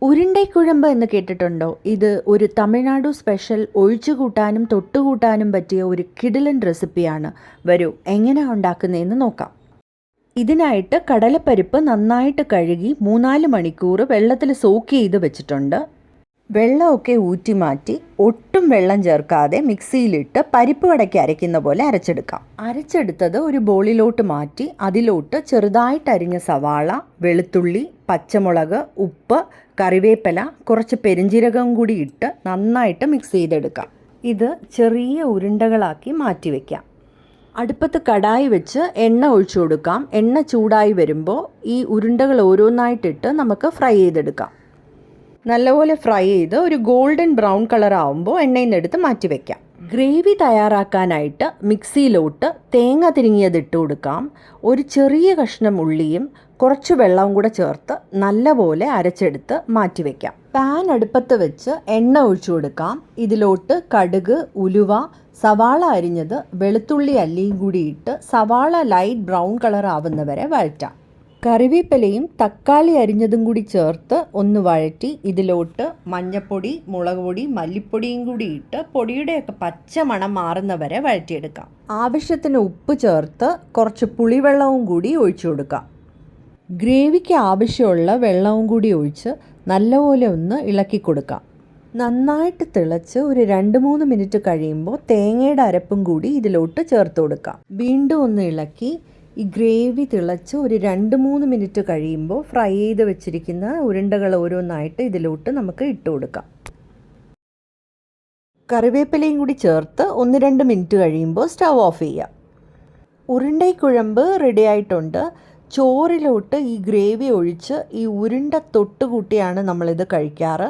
ഉരുണ്ടൈക്കുഴമ്പ് എന്ന് കേട്ടിട്ടുണ്ടോ? ഇത് ഒരു തമിഴ്നാടു സ്പെഷ്യൽ ഒഴിച്ചുകൂട്ടാനും തൊട്ടുകൂട്ടാനും പറ്റിയ ഒരു കിടിലൻ റെസിപ്പിയാണ്. വരൂ എങ്ങനെയാണ് ഉണ്ടാക്കുന്നതെന്ന് നോക്കാം. ഇതിനായിട്ട് കടലപ്പരിപ്പ് നന്നായിട്ട് കഴുകി 3-4 മണിക്കൂർ വെള്ളത്തിൽ സോക്ക് ചെയ്ത് വെച്ചിട്ടുണ്ട്. വെള്ളമൊക്കെ ഊറ്റി മാറ്റി ഒട്ടും വെള്ളം ചേർക്കാതെ മിക്സിയിലിട്ട് പരിപ്പ് വടയ്ക്ക് അരയ്ക്കുന്ന പോലെ അരച്ചെടുക്കാം. അരച്ചെടുത്തത് ഒരു ബോളിലോട്ട് മാറ്റി അതിലോട്ട് ചെറുതായിട്ട് അരിഞ്ഞ സവാള, വെളുത്തുള്ളി, പച്ചമുളക്, ഉപ്പ്, കറിവേപ്പില, കുറച്ച് പെരിഞ്ജീരകം കൂടി ഇട്ട് നന്നായിട്ട് മിക്സ് ചെയ്തെടുക്കാം. ഇത് ചെറിയ ഉരുണ്ടകളാക്കി മാറ്റി വയ്ക്കാം. അടുപ്പത്ത് കടായി വെച്ച് എണ്ണ ഒഴിച്ചു കൊടുക്കാം. എണ്ണ ചൂടായി വരുമ്പോൾ ഈ ഉരുണ്ടകൾ ഓരോന്നായിട്ടിട്ട് നമുക്ക് ഫ്രൈ ചെയ്തെടുക്കാം. നല്ലപോലെ ഫ്രൈ ചെയ്ത് ഒരു ഗോൾഡൻ ബ്രൗൺ കളർ ആവുമ്പോൾ എണ്ണയിൽ നിന്ന് എടുത്ത് മാറ്റി വയ്ക്കാം. ഗ്രേവി തയ്യാറാക്കാനായിട്ട് മിക്സിയിലോട്ട് തേങ്ങ തിരിങ്ങിയതിട്ട് കൊടുക്കാം. ഒരു ചെറിയ കഷ്ണം ഉള്ളിയും കുറച്ച് വെള്ളവും കൂടെ ചേർത്ത് നല്ലപോലെ അരച്ചെടുത്ത് മാറ്റി വയ്ക്കാം. പാൻ അടുപ്പത്ത് വെച്ച് എണ്ണ ഒഴിച്ചു കൊടുക്കാം. ഇതിലോട്ട് കടുക്, ഉലുവ, സവാള അരിഞ്ഞത്, വെളുത്തുള്ളി അല്ലിയും കൂടി ഇട്ട് സവാള ലൈറ്റ് ബ്രൗൺ കളർ ആവുന്നവരെ വഴറ്റാം. കറിവേപ്പിലയും തക്കാളി അരിഞ്ഞതും കൂടി ചേർത്ത് ഒന്ന് വഴറ്റി ഇതിലോട്ട് മഞ്ഞൾപ്പൊടി, മുളക് പൊടി, മല്ലിപ്പൊടിയും കൂടി ഇട്ട് പൊടിയുടെയൊക്കെ പച്ച മണം മാറുന്നവരെ വഴറ്റിയെടുക്കാം. ആവശ്യത്തിന് ഉപ്പ് ചേർത്ത് കുറച്ച് പുളിവെള്ളവും കൂടി ഒഴിച്ചു കൊടുക്കാം. ഗ്രേവിക്ക് ആവശ്യമുള്ള വെള്ളവും കൂടി ഒഴിച്ച് നല്ലപോലെ ഒന്ന് ഇളക്കി കൊടുക്കാം. നന്നായിട്ട് തിളച്ച് ഒരു 2-3 മിനിറ്റ് കഴിയുമ്പോൾ തേങ്ങയുടെ അരപ്പും കൂടി ഇതിലോട്ട് ചേർത്ത് കൊടുക്കാം. വീണ്ടും ഒന്ന് ഇളക്കി ഈ ഗ്രേവി തിളച്ച് ഒരു 2-3 മിനിറ്റ് കഴിയുമ്പോൾ ഫ്രൈ ചെയ്ത് വെച്ചിരിക്കുന്ന ഉരുണ്ടകൾ ഓരോന്നായിട്ട് ഇതിലോട്ട് നമുക്ക് ഇട്ട് കൊടുക്കാം. കറിവേപ്പിലയും കൂടി ചേർത്ത് 1-2 മിനിറ്റ് കഴിയുമ്പോൾ സ്റ്റവ് ഓഫ് ചെയ്യാം. ഉരുണ്ടൈക്കുഴമ്പ് റെഡി ആയിട്ടുണ്ട്. ചോറിലോട്ട് ഈ ഗ്രേവി ഒഴിച്ച് ഈ ഉരുണ്ട തൊട്ടുകൂട്ടിയാണ് നമ്മളിത് കഴിക്കാറ്.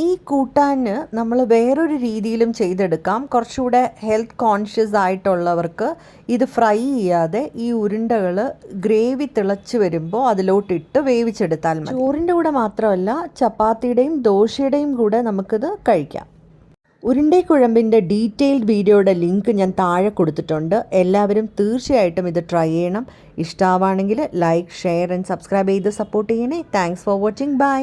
ഈ കൂട്ടാന് നമ്മൾ വേറൊരു രീതിയിലും ചെയ്തെടുക്കാം. കുറച്ചുകൂടെ ഹെൽത്ത് കോൺഷ്യസ് ആയിട്ടുള്ളവർക്ക് ഇത് ഫ്രൈ ചെയ്യാതെ ഈ ഉരുണ്ടകൾ ഗ്രേവി തിളച്ച് വരുമ്പോൾ അതിലോട്ടിട്ട് വേവിച്ചെടുത്താൽ മതി. ചോറിൻ്റെ കൂടെ മാത്രമല്ല, ചപ്പാത്തിയുടെയും ദോശയുടെയും കൂടെ നമുക്കിത് കഴിക്കാം. ഉരുണ്ടൈക്കുഴമ്പിൻ്റെ ഡീറ്റെയിൽഡ് വീഡിയോയുടെ ലിങ്ക് ഞാൻ താഴെ കൊടുത്തിട്ടുണ്ട്. എല്ലാവരും തീർച്ചയായിട്ടും ഇത് ട്രൈ ചെയ്യണം. ഇഷ്ടമാവുകയാണെങ്കിൽ ലൈക്ക്, ഷെയർ ആൻഡ് സബ്സ്ക്രൈബ് ചെയ്ത് സപ്പോർട്ട് ചെയ്യണേ. Thanks for watching. ബൈ.